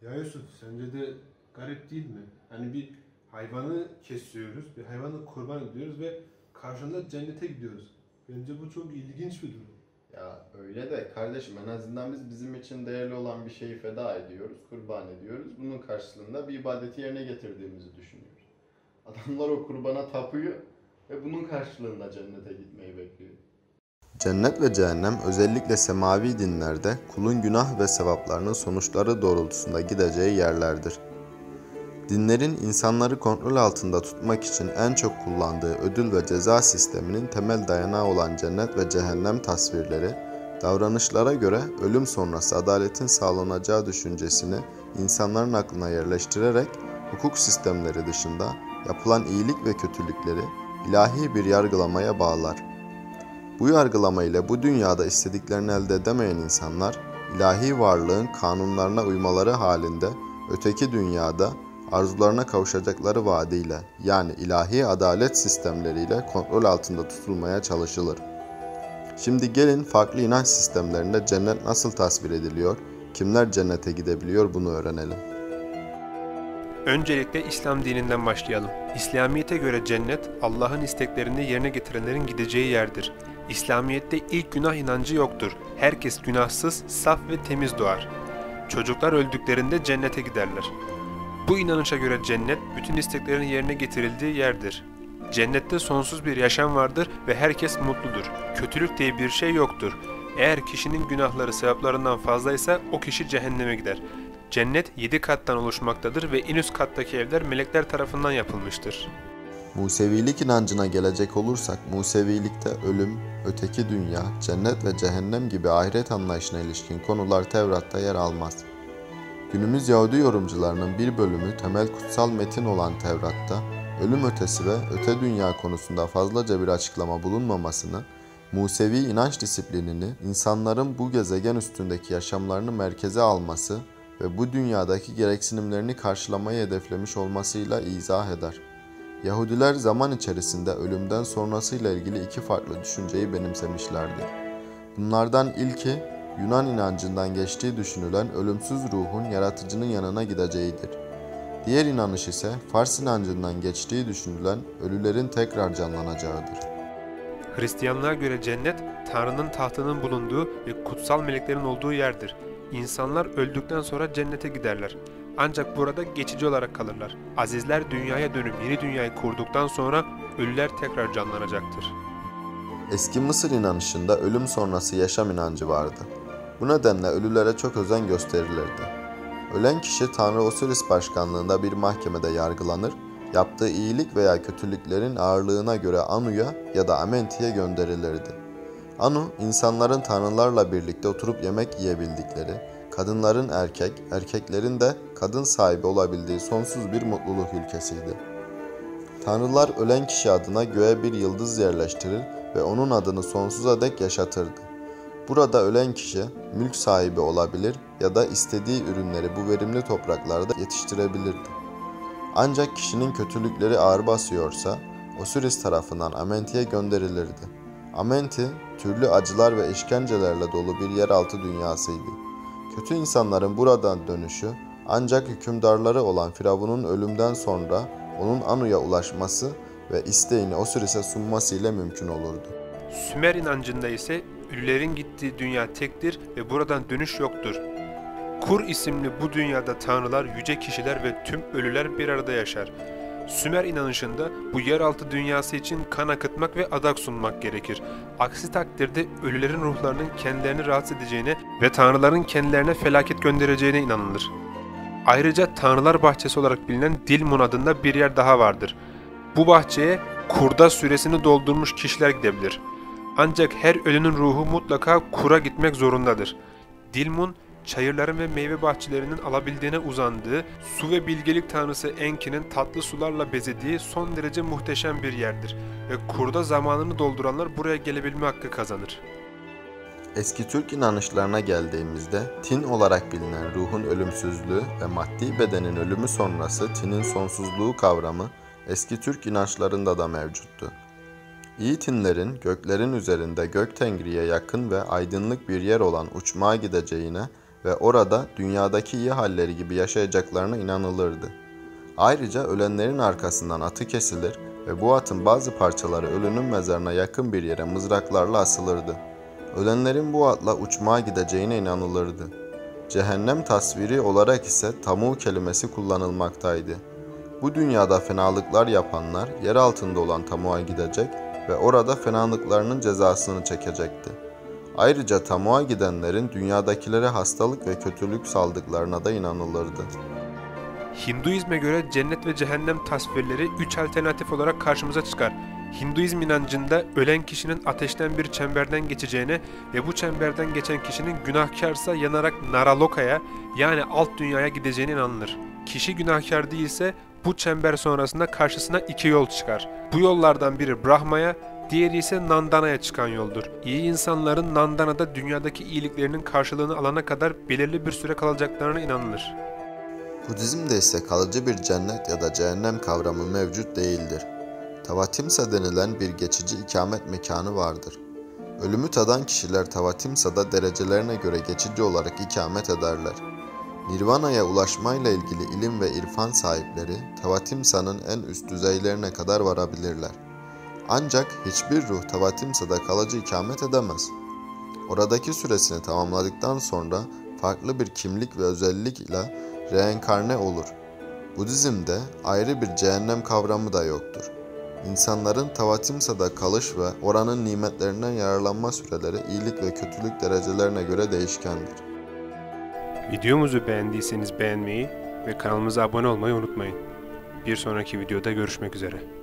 Ya Yusuf, sence de garip değil mi? Hani bir hayvanı kesiyoruz, bir hayvanı kurban ediyoruz ve karşında cennete gidiyoruz. Bence bu çok ilginç bir durum. Ya öyle de kardeşim en azından biz bizim için değerli olan bir şeyi feda ediyoruz, kurban ediyoruz. Bunun karşılığında bir ibadeti yerine getirdiğimizi düşünüyoruz. Adamlar o kurbana tapıyor ve bunun karşılığında cennete gitmeyi bekliyor. Cennet ve cehennem özellikle semavi dinlerde kulun günah ve sevaplarının sonuçları doğrultusunda gideceği yerlerdir. Dinlerin insanları kontrol altında tutmak için en çok kullandığı ödül ve ceza sisteminin temel dayanağı olan cennet ve cehennem tasvirleri, davranışlara göre ölüm sonrası adaletin sağlanacağı düşüncesini insanların aklına yerleştirerek hukuk sistemleri dışında yapılan iyilik ve kötülükleri ilahi bir yargılamaya bağlar. Bu yargılama ile bu dünyada istediklerini elde edemeyen insanlar, ilahi varlığın kanunlarına uymaları halinde öteki dünyada arzularına kavuşacakları vaadiyle, yani ilahi adalet sistemleriyle kontrol altında tutulmaya çalışılır. Şimdi gelin farklı inanç sistemlerinde cennet nasıl tasvir ediliyor, kimler cennete gidebiliyor bunu öğrenelim. Öncelikle İslam dininden başlayalım. İslamiyet'e göre cennet, Allah'ın isteklerini yerine getirenlerin gideceği yerdir. İslamiyet'te ilk günah inancı yoktur. Herkes günahsız, saf ve temiz doğar. Çocuklar öldüklerinde cennete giderler. Bu inanışa göre cennet, bütün isteklerin yerine getirildiği yerdir. Cennette sonsuz bir yaşam vardır ve herkes mutludur. Kötülük diye bir şey yoktur. Eğer kişinin günahları sevaplarından fazlaysa o kişi cehenneme gider. Cennet 7 kattan oluşmaktadır ve en üst kattaki evler melekler tarafından yapılmıştır. Musevilik inancına gelecek olursak, Musevilikte ölüm, öteki dünya, cennet ve cehennem gibi ahiret anlayışına ilişkin konular Tevrat'ta yer almaz. Günümüz Yahudi yorumcularının bir bölümü temel kutsal metin olan Tevrat'ta, ölüm ötesi ve öte dünya konusunda fazlaca bir açıklama bulunmamasını, Musevi inanç disiplinini insanların bu gezegen üstündeki yaşamlarını merkeze alması ve bu dünyadaki gereksinimlerini karşılamayı hedeflemiş olmasıyla izah eder. Yahudiler zaman içerisinde ölümden sonrasıyla ilgili iki farklı düşünceyi benimsemişlerdir. Bunlardan ilki, Yunan inancından geçtiği düşünülen ölümsüz ruhun yaratıcının yanına gideceğidir. Diğer inanış ise Fars inancından geçtiği düşünülen ölülerin tekrar canlanacağıdır. Hristiyanlığa göre cennet, Tanrı'nın tahtının bulunduğu ve kutsal meleklerin olduğu yerdir. İnsanlar öldükten sonra cennete giderler. Ancak burada geçici olarak kalırlar. Azizler dünyaya dönüp yeni dünyayı kurduktan sonra ölüler tekrar canlanacaktır. Eski Mısır inanışında ölüm sonrası yaşam inancı vardı. Bu nedenle ölülere çok özen gösterilirdi. Ölen kişi Tanrı Osiris başkanlığında bir mahkemede yargılanır, yaptığı iyilik veya kötülüklerin ağırlığına göre Anu'ya ya da Amenti'ye gönderilirdi. Anu, insanların tanrılarla birlikte oturup yemek yiyebildikleri, kadınların erkek, erkeklerin de kadın sahibi olabildiği sonsuz bir mutluluk ülkesiydi. Tanrılar ölen kişi adına göğe bir yıldız yerleştirir ve onun adını sonsuza dek yaşatırdı. Burada ölen kişi mülk sahibi olabilir ya da istediği ürünleri bu verimli topraklarda yetiştirebilirdi. Ancak kişinin kötülükleri ağır basıyorsa Osiris tarafından Amenti'ye gönderilirdi. Amenti, türlü acılar ve işkencelerle dolu bir yeraltı dünyasıydı. Kötü insanların buradan dönüşü ancak hükümdarları olan Firavun'un ölümden sonra onun Anu'ya ulaşması ve isteğini Osiris'e sunması ile mümkün olurdu. Sümer inancında ise ölülerin gittiği dünya tektir ve buradan dönüş yoktur. Kur isimli bu dünyada tanrılar, yüce kişiler ve tüm ölüler bir arada yaşar. Sümer inanışında bu yeraltı dünyası için kan akıtmak ve adak sunmak gerekir. Aksi takdirde ölülerin ruhlarının kendilerini rahatsız edeceğine ve tanrıların kendilerine felaket göndereceğine inanılır. Ayrıca Tanrılar Bahçesi olarak bilinen Dilmun adında bir yer daha vardır. Bu bahçeye kurda süresini doldurmuş kişiler gidebilir. Ancak her ölünün ruhu mutlaka kura gitmek zorundadır. Dilmun, çayırların ve meyve bahçelerinin alabildiğine uzandığı, su ve bilgelik tanrısı Enki'nin tatlı sularla bezediği son derece muhteşem bir yerdir ve kurda zamanını dolduranlar buraya gelebilme hakkı kazanır. Eski Türk inanışlarına geldiğimizde tin olarak bilinen ruhun ölümsüzlüğü ve maddi bedenin ölümü sonrası tinin sonsuzluğu kavramı eski Türk inançlarında da mevcuttu. İyi tinlerin göklerin üzerinde gök tengriye yakın ve aydınlık bir yer olan uçmağa gideceğine ve orada dünyadaki iyi halleri gibi yaşayacaklarına inanılırdı. Ayrıca ölenlerin arkasından atı kesilir ve bu atın bazı parçaları ölünün mezarına yakın bir yere mızraklarla asılırdı. Ölenlerin bu atla uçmaya gideceğine inanılırdı. Cehennem tasviri olarak ise tamu kelimesi kullanılmaktaydı. Bu dünyada fenalıklar yapanlar yer altında olan tamuğa gidecek ve orada fenalıklarının cezasını çekecekti. Ayrıca tamuğa gidenlerin dünyadakilere hastalık ve kötülük saldıklarına da inanılırdı. Hinduizme göre cennet ve cehennem tasvirleri 3 alternatif olarak karşımıza çıkar. Hinduizm inancında ölen kişinin ateşten bir çemberden geçeceğine ve bu çemberden geçen kişinin günahkarsa yanarak Naraloka'ya yani alt dünyaya gideceğine inanılır. Kişi günahkar değilse bu çember sonrasında karşısına 2 yol çıkar. Bu yollardan biri Brahma'ya, diğeri ise Nandana'ya çıkan yoldur. İyi insanların Nandana'da dünyadaki iyiliklerinin karşılığını alana kadar belirli bir süre kalacaklarına inanılır. Budizm'de ise kalıcı bir cennet ya da cehennem kavramı mevcut değildir. Tavatimsa denilen bir geçici ikamet mekanı vardır. Ölümü tadan kişiler Tavatimsa'da derecelerine göre geçici olarak ikamet ederler. Nirvana'ya ulaşmayla ilgili ilim ve irfan sahipleri Tavatimsa'nın en üst düzeylerine kadar varabilirler. Ancak hiçbir ruh Tavatimsa'da kalıcı ikamet edemez. Oradaki süresini tamamladıktan sonra farklı bir kimlik ve özellik ile reenkarne olur. Budizm'de ayrı bir cehennem kavramı da yoktur. İnsanların Tavatimsa'da kalış ve oranın nimetlerinden yararlanma süreleri iyilik ve kötülük derecelerine göre değişkendir. Videomuzu beğendiyseniz beğenmeyi ve kanalımıza abone olmayı unutmayın. Bir sonraki videoda görüşmek üzere.